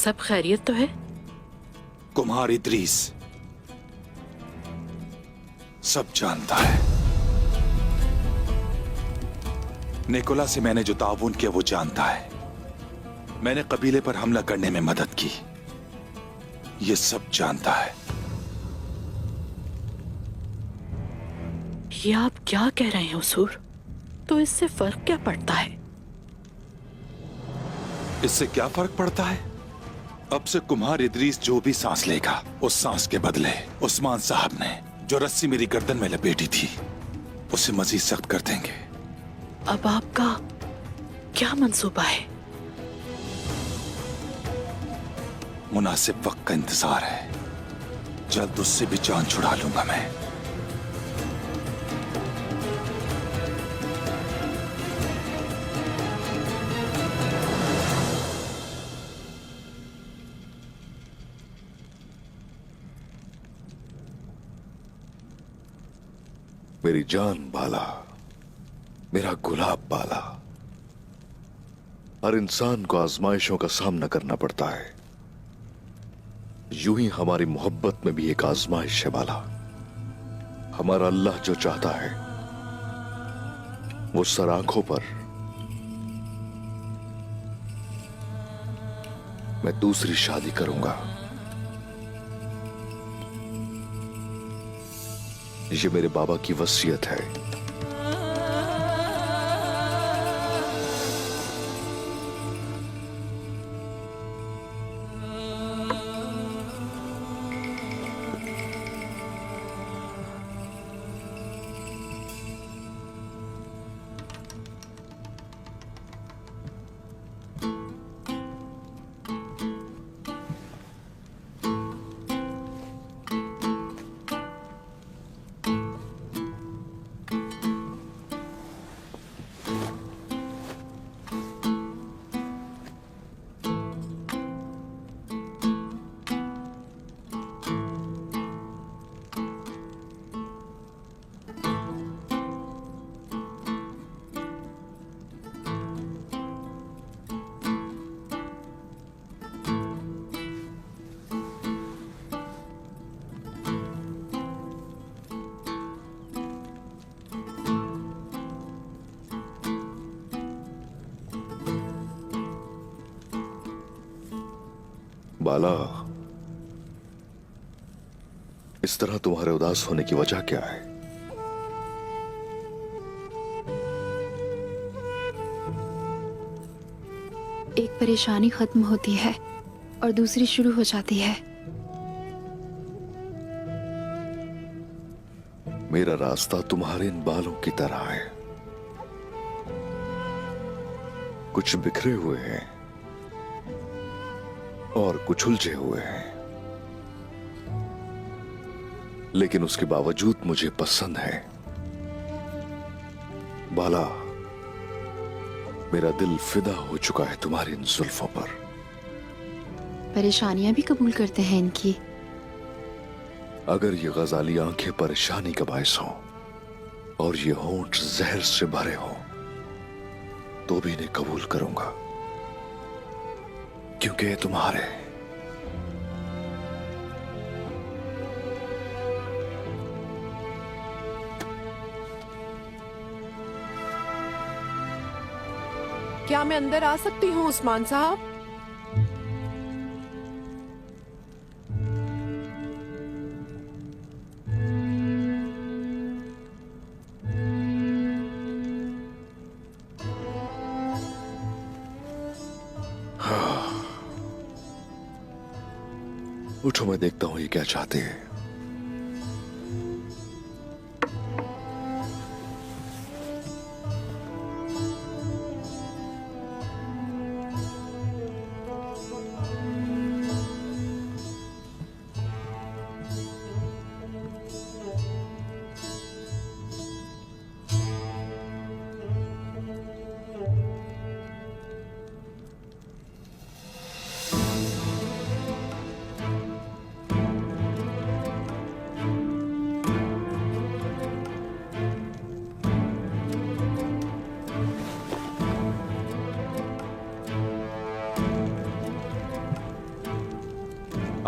सब खैरियत तो है? कुम्हार इद्रीस सब जानता है। निकोला से मैंने जो ताउन किया वो जानता है। मैंने कबीले पर हमला करने में मदद की, ये सब जानता है। ये आप क्या कह रहे हैं उसूर? तो इससे फर्क क्या पड़ता है? इससे क्या फर्क पड़ता है? अब से कुम्हार इद्रीस जो भी सांस लेगा, उस सांस के बदले उस्मान साहब ने जो रस्सी मेरी गर्दन में लपेटी थी उसे मजीद सख्त कर देंगे। अब आपका क्या मंसूबा है? मुनासिब वक्त का इंतजार है, जल्द उससे भी जान छुड़ा लूंगा मैं। मेरी जान बाला, मेरा गुलाब बाला। हर इंसान को आजमाइशों का सामना करना पड़ता है, यूं ही हमारी मोहब्बत में भी एक आजमाइश है बाला। हमारा अल्लाह जो चाहता है वो सर आंखों पर मैं दूसरी शादी करूंगा। ये मेरे बाबा की वसीयत है। बाला, इस तरह तुम्हारे उदास होने की वजह क्या है? एक परेशानी खत्म होती है और दूसरी शुरू हो जाती है। मेरा रास्ता तुम्हारे इन बालों की तरह है, कुछ बिखरे हुए हैं और कुछ उलझे हुए हैं, लेकिन उसके बावजूद मुझे पसंद है। बाला, मेरा दिल फिदा हो चुका है तुम्हारी इन जुल्फों पर। परेशानियां भी कबूल करते हैं इनकी। अगर ये गजाली आंखें परेशानी का बायस हो और ये होंठ जहर से भरे हो तो भी इन्हें कबूल करूंगा, क्योंकि ये तुम्हारे। क्या मैं अंदर आ सकती हूँ उस्मान साहब? उठो, मैं देखता हूं ये क्या चाहते हैं।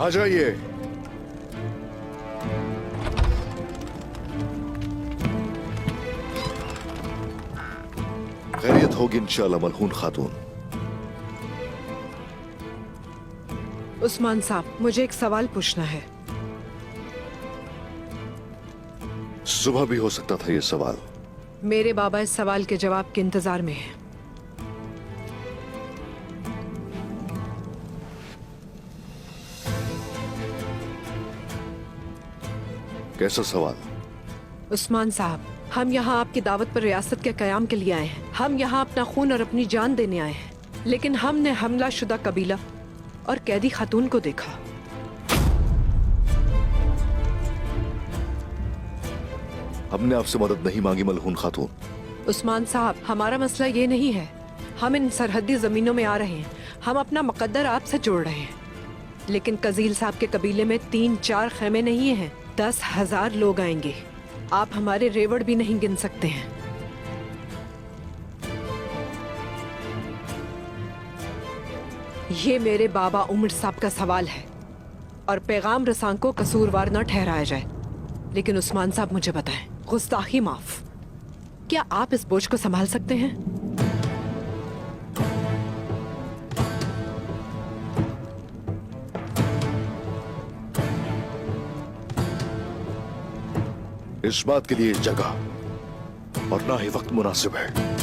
आ जाइए। खैरियत होगी इंशाल्लाह मलहून खातून। उस्मान साहब, मुझे एक सवाल पूछना है। सुबह भी हो सकता था ये सवाल। मेरे बाबा इस सवाल के जवाब के इंतजार में हैं। कैसा सवाल? उस्मान साहब, हम यहाँ आपकी दावत पर रियासत के कयाम के लिए आए हैं। हम यहाँ अपना खून और अपनी जान देने आए हैं, लेकिन हमने हमला शुदा कबीला और कैदी खातून को देखा। हमने आपसे मदद नहीं मांगी मलहून खातून। उस्मान साहब, हमारा मसला ये नहीं है। हम इन सरहदी जमीनों में आ रहे हैं, हम अपना मुकद्दर आपसे जोड़ रहे हैं। लेकिन कजील साहब के कबीले में 3-4 खेमे नहीं हैं, 10,000 लोग आएंगे। आप हमारे रेवड़ भी नहीं गिन सकते हैं। ये मेरे बाबा उमर साहब का सवाल है और पैगाम रसां को कसूरवार न ठहराया जाए। लेकिन उस्मान साहब, मुझे बताएं, गुस्ताखी माफ, क्या आप इस बोझ को संभाल सकते हैं? इस बात के लिए जगह और ना ही वक्त मुनासिब है।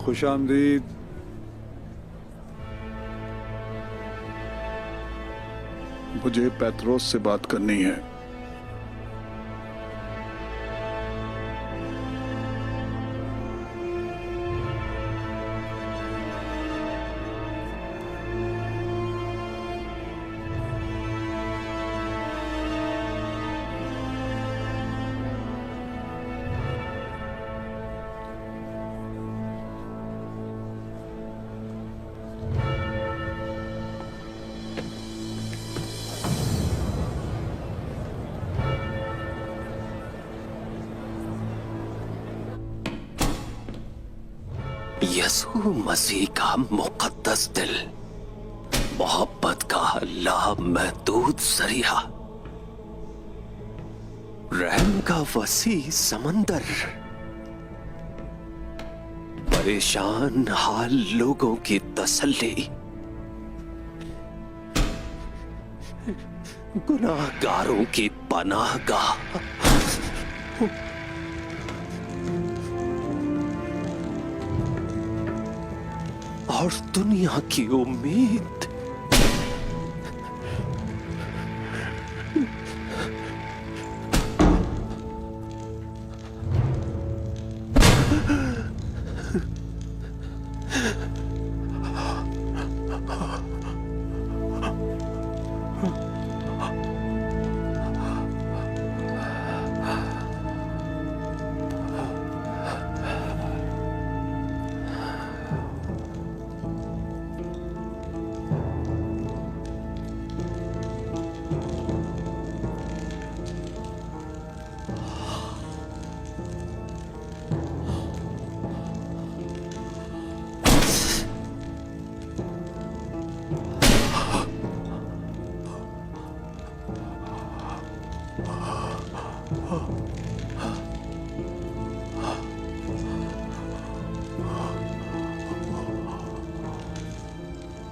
खुशामदीद। मुझे पेत्रोस से बात करनी है। यसू मसीह का मुकद्दस दिल, मोहब्बत का लामहदूद जरिया, रहम का वसी समंदर, परेशान हाल लोगों की तसल्ली, गुनाहगारों की पनाहगाह। और दुनिया की उम्मीद।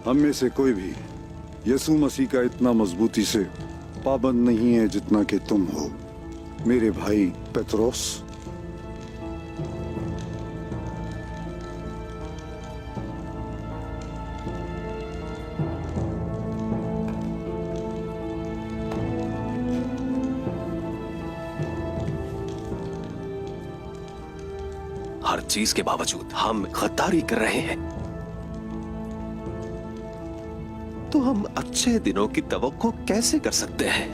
हम में से कोई भी यीशु मसीह का इतना मजबूती से पाबंद नहीं है जितना कि तुम हो, मेरे भाई पेत्रोस। हर चीज के बावजूद हम गद्दारी कर रहे हैं, तो हम अच्छे दिनों की तवक्को कैसे कर सकते हैं?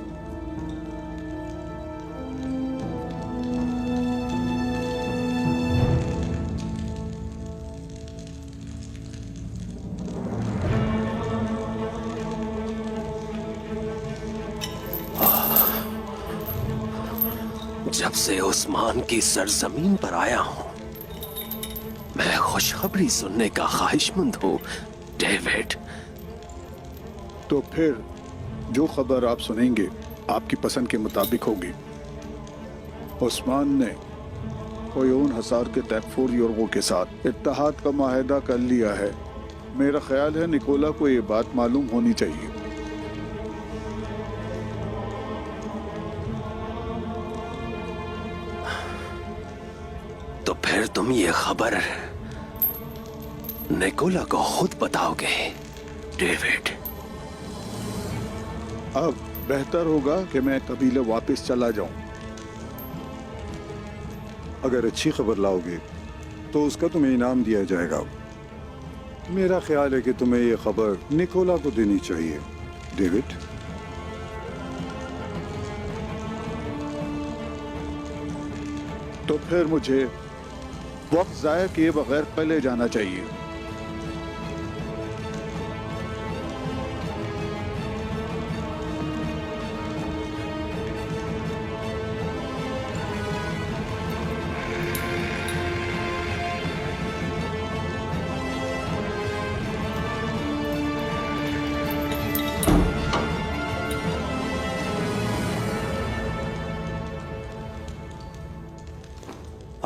जब से उस्मान की सरजमीन पर आया हूं, मैं खुशखबरी सुनने का ख्वाहिशमंद हूं, डेविड। तो फिर जो खबर आप सुनेंगे आपकी पसंद के मुताबिक होगी। उस्मान ने ओयोन हसार के तैकफूर योरगो के साथ इत्तेहाद का माहिदा कर लिया है। मेरा ख्याल है निकोला को ये बात मालूम होनी चाहिए। तो फिर तुम ये खबर निकोला को खुद बताओगे, डेविड? अब बेहतर होगा कि मैं कबीले वापस चला जाऊं। अगर अच्छी खबर लाओगे तो उसका तुम्हें इनाम दिया जाएगा। मेरा ख्याल है कि तुम्हें यह खबर निकोला को देनी चाहिए, डेविड। तो फिर मुझे वक्त जाया किए बगैर पहले जाना चाहिए।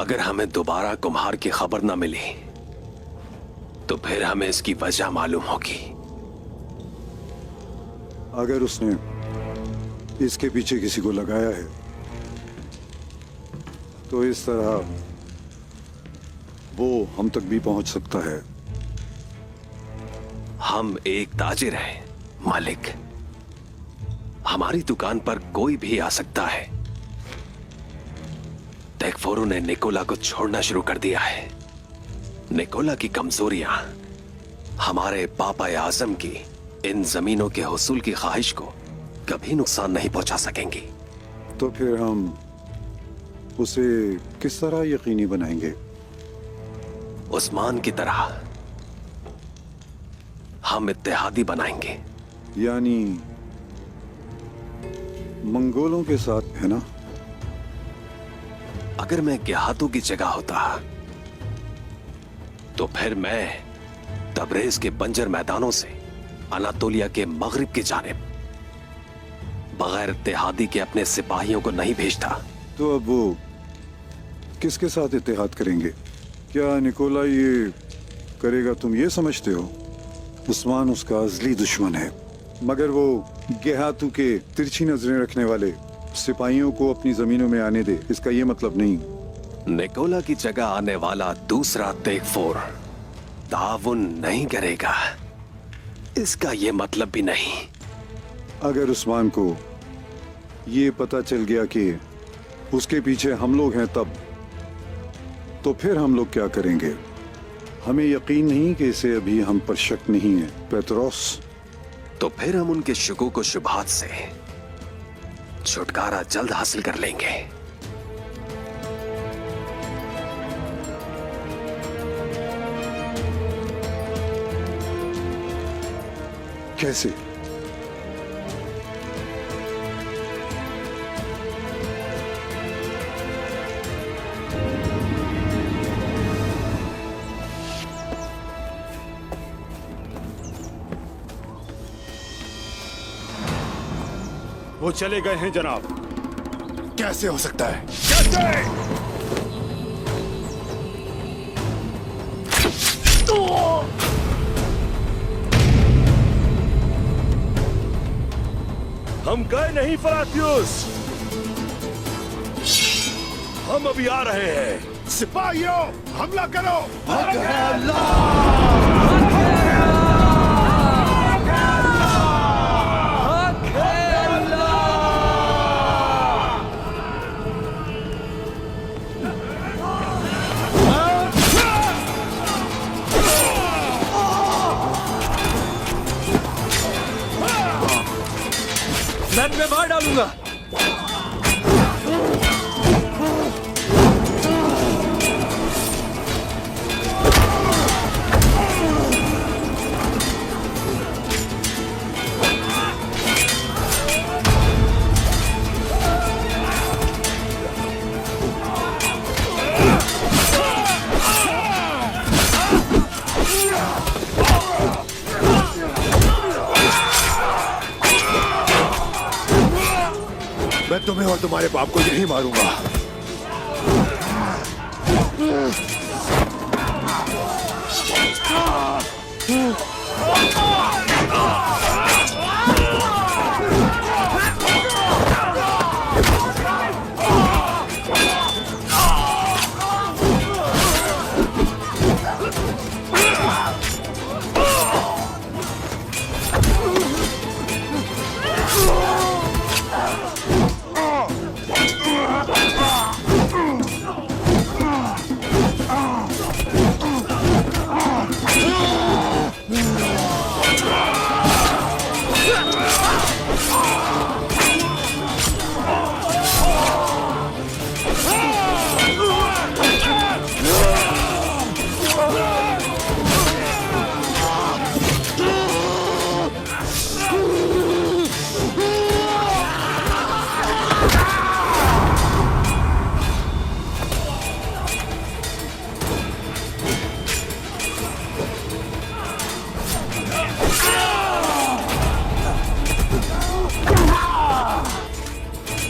अगर हमें दोबारा कुम्हार की खबर न मिली तो फिर हमें इसकी वजह मालूम होगी। अगर उसने इसके पीछे किसी को लगाया है तो इस तरह वो हम तक भी पहुंच सकता है। हम एक ताजिर हैं, मालिक। हमारी दुकान पर कोई भी आ सकता है। तैकफोरू ने निकोला को छोड़ना शुरू कर दिया है। निकोला की कमजोरियां हमारे पापा आजम की इन जमीनों के हुसूल की ख्वाहिश को कभी नुकसान नहीं पहुंचा सकेंगी। तो फिर हम उसे किस तरह यकीनी बनाएंगे? उस्मान की तरह हम इत्तेहादी बनाएंगे। यानी मंगोलों के साथ, है ना? अगर मैं गेहातों की जगह होता तो फिर मैं तबरेज के बंजर मैदानों से अनातोलिया के मगरिब की जानिब बगैर इत्तेहादी के अपने सिपाहियों को नहीं भेजता। तो अब वो किसके साथ इत्तेहाद करेंगे? क्या निकोला ये करेगा तुम ये समझते हो? उस्मान उसका अजली दुश्मन है, मगर वो गेहातू के तिरछी नजरें रखने वाले सिपाहियों को अपनी जमीनों में आने दे, इसका ये मतलब नहीं। निकोला की जगह आने वाला दूसरा तैकफोर ताउन नहीं करेगा, इसका ये मतलब भी नहीं। अगर उस्मान को ये पता चल गया कि उसके पीछे हम लोग हैं तब, तो फिर हम लोग क्या करेंगे? हमें यकीन नहीं कि इसे अभी हम पर शक नहीं है पेत्रोस। तो फिर हम उनके शुकूक और शुबहात से छुटकारा जल्द हासिल कर लेंगे। कैसे? वो चले गए हैं जनाब। कैसे हो सकता है? हम गए नहीं फराथियुस, हम अभी आ रहे हैं। सिपाहियों, हमला करो! मैं मार डालूंगा। मैं तुम्हें और तुम्हारे बाप को यही मारूंगा।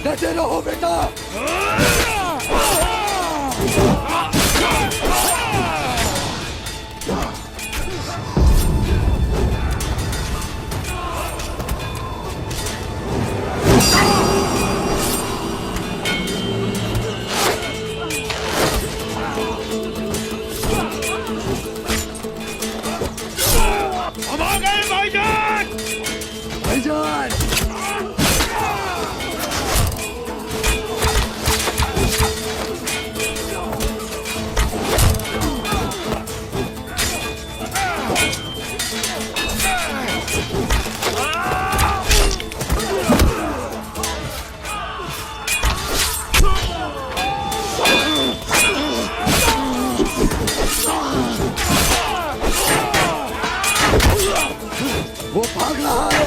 डटे रहो बेटा। हम आ गए भाईजान। भाईजान, वो भाग रहा है।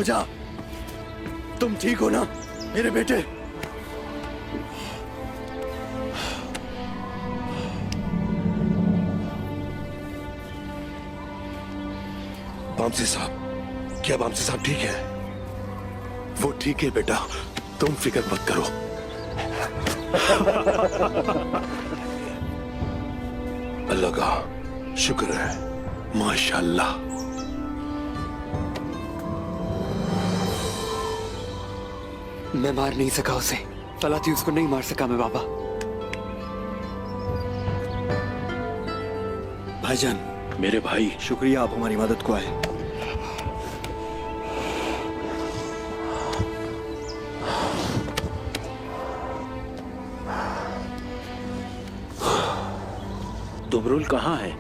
हो जा। तुम ठीक हो ना मेरे बेटे? बामसी साहब, क्या बामसी साहब ठीक है? वो ठीक है बेटा, तुम फिक्र मत करो। अल्लाह का शुक्र है। माशाल्लाह। मैं मार नहीं सका उसे, फलाती उसको नहीं मार सका मैं बाबा। भाईजान, मेरे भाई, शुक्रिया आप हमारी मदद को आए। तुमरुल कहाँ है?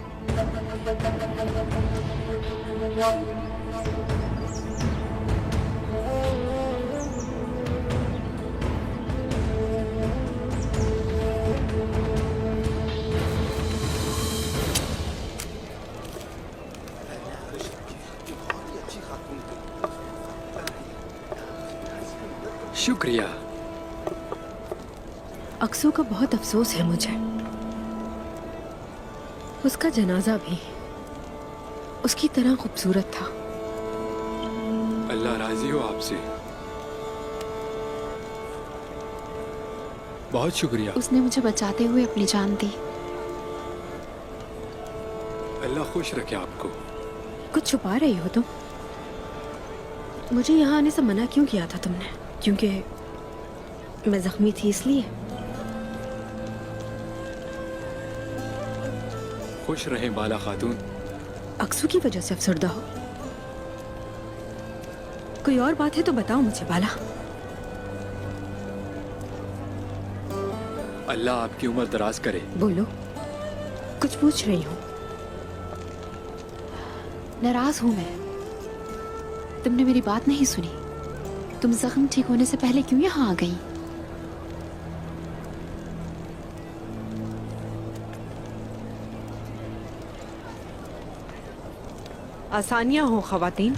शुक्रिया। अक्सू का बहुत अफसोस है मुझे। उसका जनाजा भी उसकी तरह खूबसूरत था। अल्लाह राजी हो आपसे। बहुत शुक्रिया। उसने मुझे बचाते हुए अपनी जान दी। अल्लाह खुश रखे आपको। कुछ छुपा रही हो तुम? मुझे यहाँ आने से मना क्यों किया था तुमने? क्योंकि मैं जख्मी थी इसलिए? खुश रहें बाला खातून। अक्सू की वजह से अफसरदा हो? कोई और बात है तो बताओ मुझे बाला। अल्लाह आपकी उम्र दराज करे। बोलो, कुछ पूछ रही हूँ। नाराज हूं मैं, तुमने मेरी बात नहीं सुनी। तुम जख्म ठीक होने से पहले क्यों यहाँ आ गई? आसानियां हो ख्वातीन,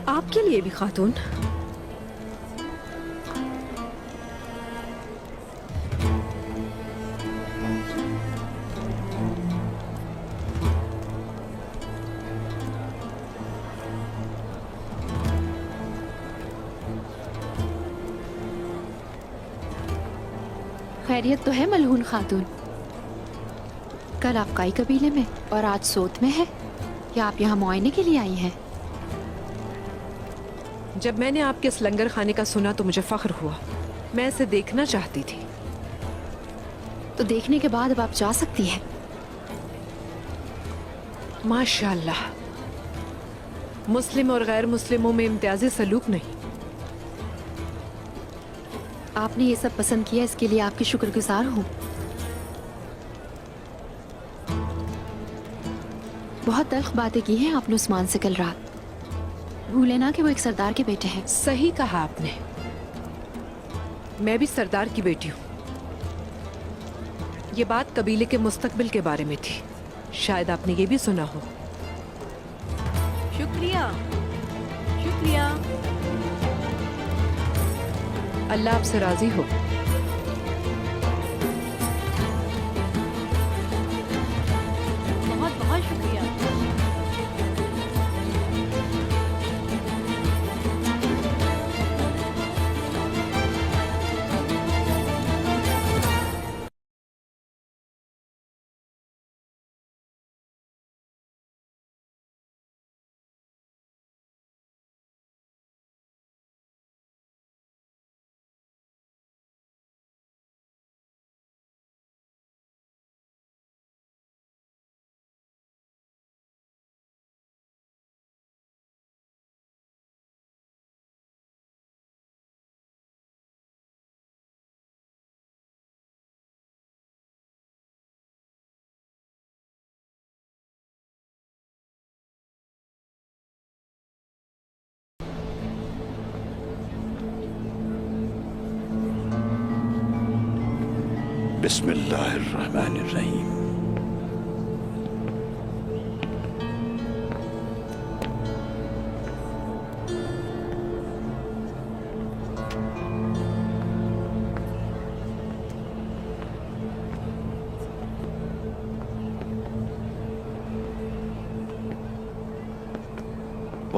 आपके लिए भी खातून। खैरियत तो है मलहून खातून? कल आप काई कबीले में और आज सोत में है, या आप यहाँ मुआयने के लिए आई हैं? जब मैंने आपके इस लंगर खाने का सुना तो मुझे फख्र हुआ। मैं इसे देखना चाहती थी। तो देखने के बाद अब आप जा सकती हैं। माशाल्लाह, मुस्लिम और गैर मुस्लिमों में इम्तियाजी सलूक नहीं। आपने ये सब पसंद किया, इसके लिए आपकी शुक्रगुजार हूँ। बहुत तल्ख बातें की हैं आपने उस्मान से कल रात। भूले ना कि वो एक सरदार के बेटे हैं। सही कहा आपने, मैं भी सरदार की बेटी हूँ। ये बात कबीले के मुस्तकबिल के बारे में थी, शायद आपने ये भी सुना हो। शुक्रिया शुक्रिया। अल्लाह आपसे राजी हो। बहुत बहुत शुक्रिया। बिस्मिल्लाहिर्रहमानिर्रहीम।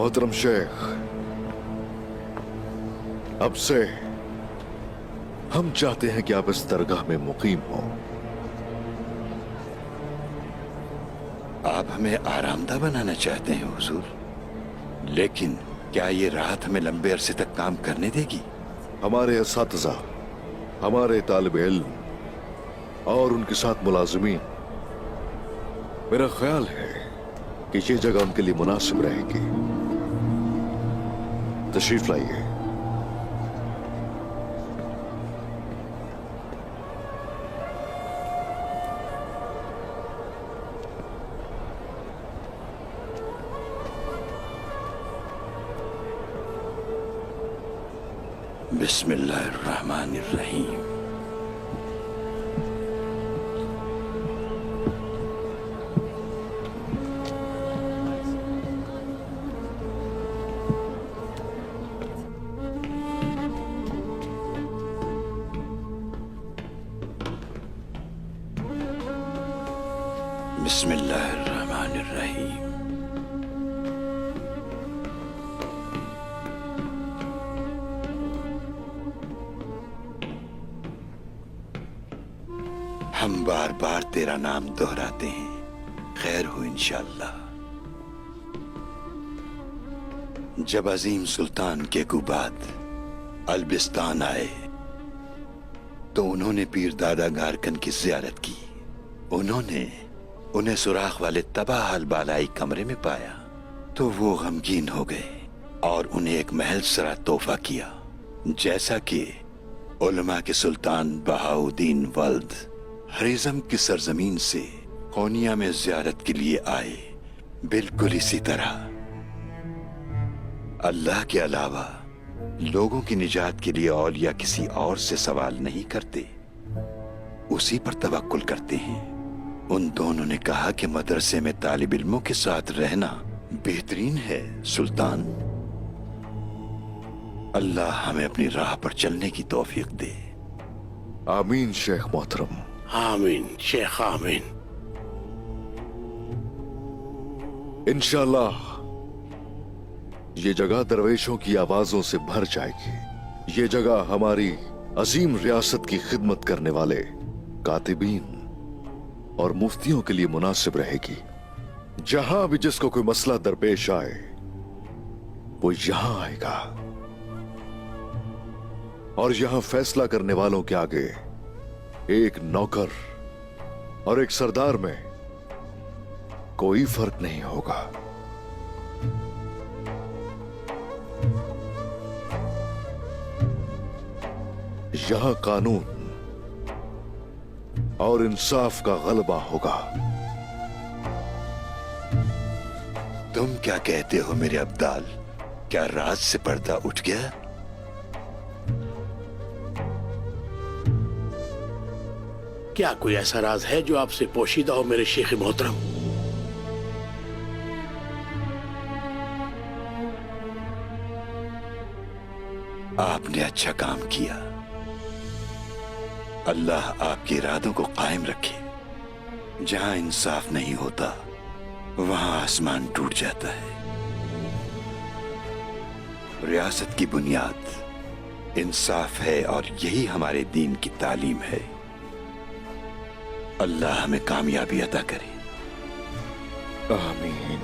मोहतरम शेख, अब से हम चाहते हैं कि आप इस दरगाह में मुकीम हो। आप हमें आरामदा बनाना चाहते हैं हुजूर, लेकिन क्या ये राहत हमें लंबे अरसे तक काम करने देगी? हमारे असातिज़ा, हमारे तालिब इल्म और उनके साथ मुलाजिमीन, मेरा ख्याल है कि ये जगह उनके लिए मुनासिब रहेगी। तशरीफ लाइए। बिस्मिल्लाहिर्रहमानिर्रहीम। बिस्मिल्लाहिर्रहमानिर्रहीम। हम बार बार तेरा नाम दोहराते हैं, खैर हो इंशाअल्लाह। जब अजीम सुल्तान के कुबाद अल्बिस्तान आए तो उन्होंने पीर दादा गारकन की जियारत की। उन्होंने उन्हें सुराख वाले तबाह बालाई कमरे में पाया तो वो गमगीन हो गए और उन्हें एक महल सरा तोहफा किया, जैसा कि उलमा के सुल्तान बहाउद्दीन वल्द हरिजम की सरजमीन से कोनिया में जियारत के लिए आए, बिल्कुल इसी तरह अल्लाह के अलावा लोगों की निजात के लिए औलिया किसी और से सवाल नहीं करते, उसी पर तवक्कुल करते हैं। उन दोनों ने कहा कि मदरसे में तालिब इल्मों के साथ रहना बेहतरीन है सुल्तान। अल्लाह हमें अपनी राह पर चलने की तौफीक दे। आमीन शेख मोहतरम। आमीन शेख आमीन। इंशाअल्लाह ये जगह दरवेशों की आवाजों से भर जाएगी। ये जगह हमारी अजीम रियासत की खिदमत करने वाले कातिबीन और मुफ्तियों के लिए मुनासिब रहेगी। जहां भी जिसको कोई मसला दरपेश आए वो यहां आएगा और यहां फैसला करने वालों के आगे एक नौकर और एक सरदार में कोई फर्क नहीं होगा। यहां कानून और इंसाफ का गलबा होगा। तुम क्या कहते हो मेरे अब्दाल? क्या राज से पर्दा उठ गया? क्या कोई ऐसा राज है जो आपसे पोशीदा हो मेरे शेख मोहतरम? आपने अच्छा काम किया। अल्लाह आपके इरादों को कायम रखे। जहां इंसाफ नहीं होता वहां आसमान टूट जाता है। रियासत की बुनियाद इंसाफ है और यही हमारे दीन की तालीम है। अल्लाह हमें कामयाबी अता करे। आमीन।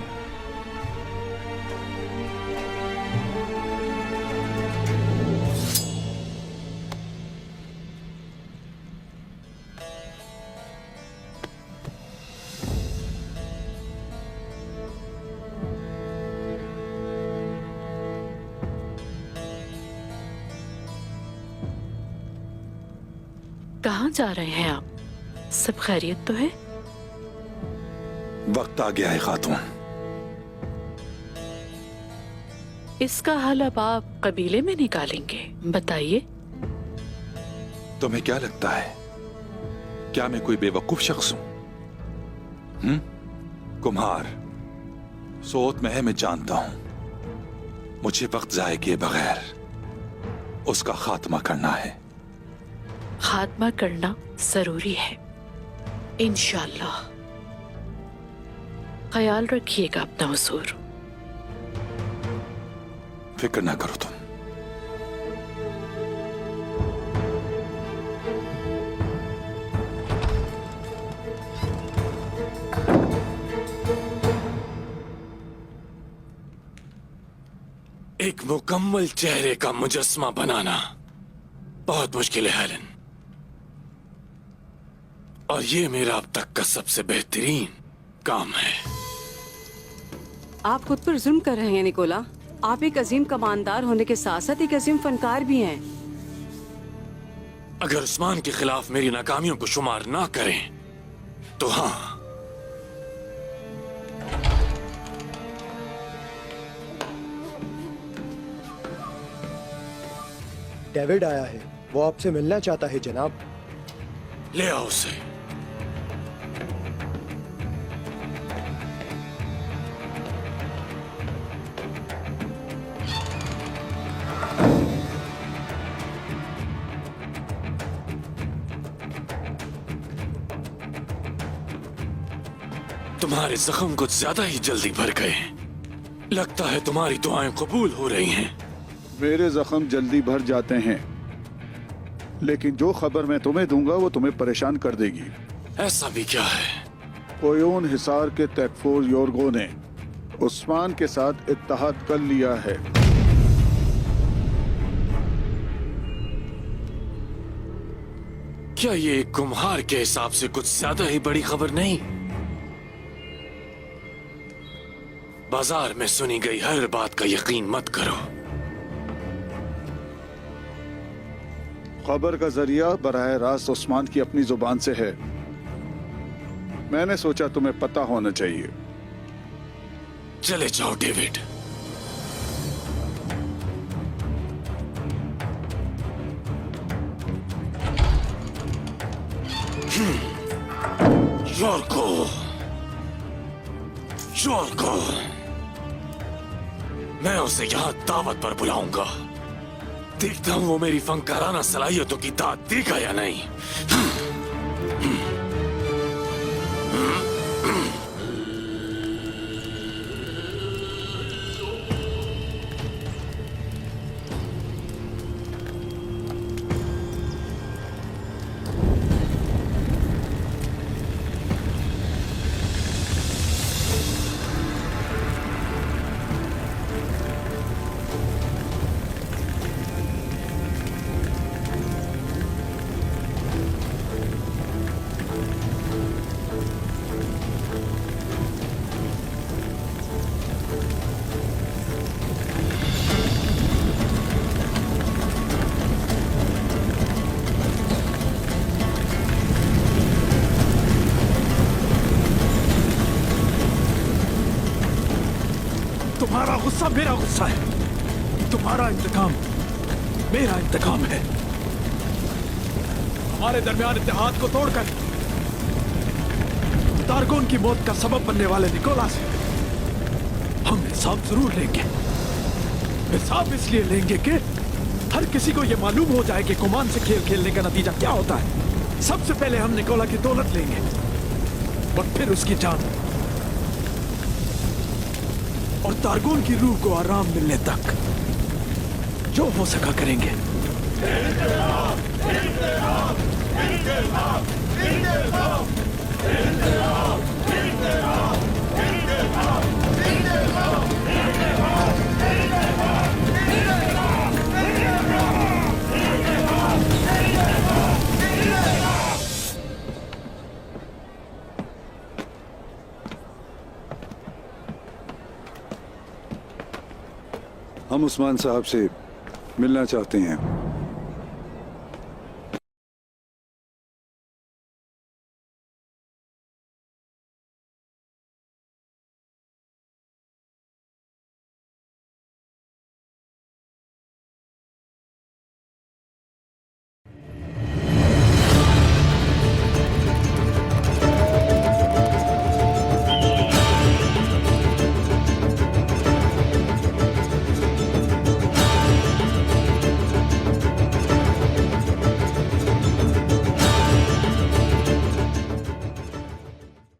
कहाँ जा रहे हैं आप? सब खैरियत तो है? वक्त आ गया है खातून। इसका हल अब आप कबीले में निकालेंगे, बताइए। तुम्हें क्या लगता है, क्या मैं कोई बेवकूफ शख्स हूं? कुम्हार सोत में है, मैं जानता हूं। मुझे वक्त जाए किए बगैर उसका खात्मा करना है। खात्मा करना जरूरी है, इंशाअल्लाह। ख्याल रखिएगा अपना हुजूर। फिक्र ना करो तुम। एक मुकम्मल चेहरे का मुजस्समा बनाना बहुत मुश्किल है हेलन, और ये मेरा अब तक का सबसे बेहतरीन काम है। आप खुद पर जुल्म कर रहे हैं निकोला। आप एक अजीम कमांडर होने के साथ साथ एक अजीम फनकार भी हैं। अगर उस्मान के खिलाफ मेरी नाकामियों को शुमार ना करें तो हाँ, डेविड आया है, वो आपसे मिलना चाहता है जनाब। ले आओ उसे। तुम्हारे जख्म कुछ ज्यादा ही जल्दी भर गए। लगता है तुम्हारी दुआएं कबूल हो रही हैं। मेरे जख्म जल्दी भर जाते हैं, लेकिन जो खबर मैं तुम्हें दूंगा वो तुम्हें परेशान कर देगी। ऐसा भी क्या है? ओयोन हिसार के तैकफोर योरगो ने उस्मान के साथ इत्तेहाद कर लिया है। क्या ये कुम्हार के हिसाब से कुछ ज्यादा ही बड़ी खबर नहीं? बाजार में सुनी गई हर बात का यकीन मत करो। खबर का जरिया बराह रास्त उस्मान की अपनी जुबान से है। मैंने सोचा तुम्हें पता होना चाहिए। चले जाओ डेविड। योरको, योरको, मैं उसे यहां दावत पर बुलाऊंगा। देखता हूं वो मेरी फनकाराना सलाहियतों की दाद देगा या नहीं। तुम्हारा गुस्सा मेरा गुस्सा है, तुम्हारा इंतकाम मेरा इंतकाम है। हमारे दरमियान इत्तेहाद को तोड़कर तारगोन की मौत का सबब बनने वाले निकोला से हम हिसाब जरूर लेंगे। हिसाब इसलिए लेंगे कि हर किसी को यह मालूम हो जाए कि कुमान से खेल खेलने का नतीजा क्या होता है। सबसे पहले हम निकोला की दौलत लेंगे और फिर उसकी जान, और तारगोन की रूह को आराम मिलने तक जो हो सका करेंगे। हम उस्मान साहब से मिलना चाहते हैं।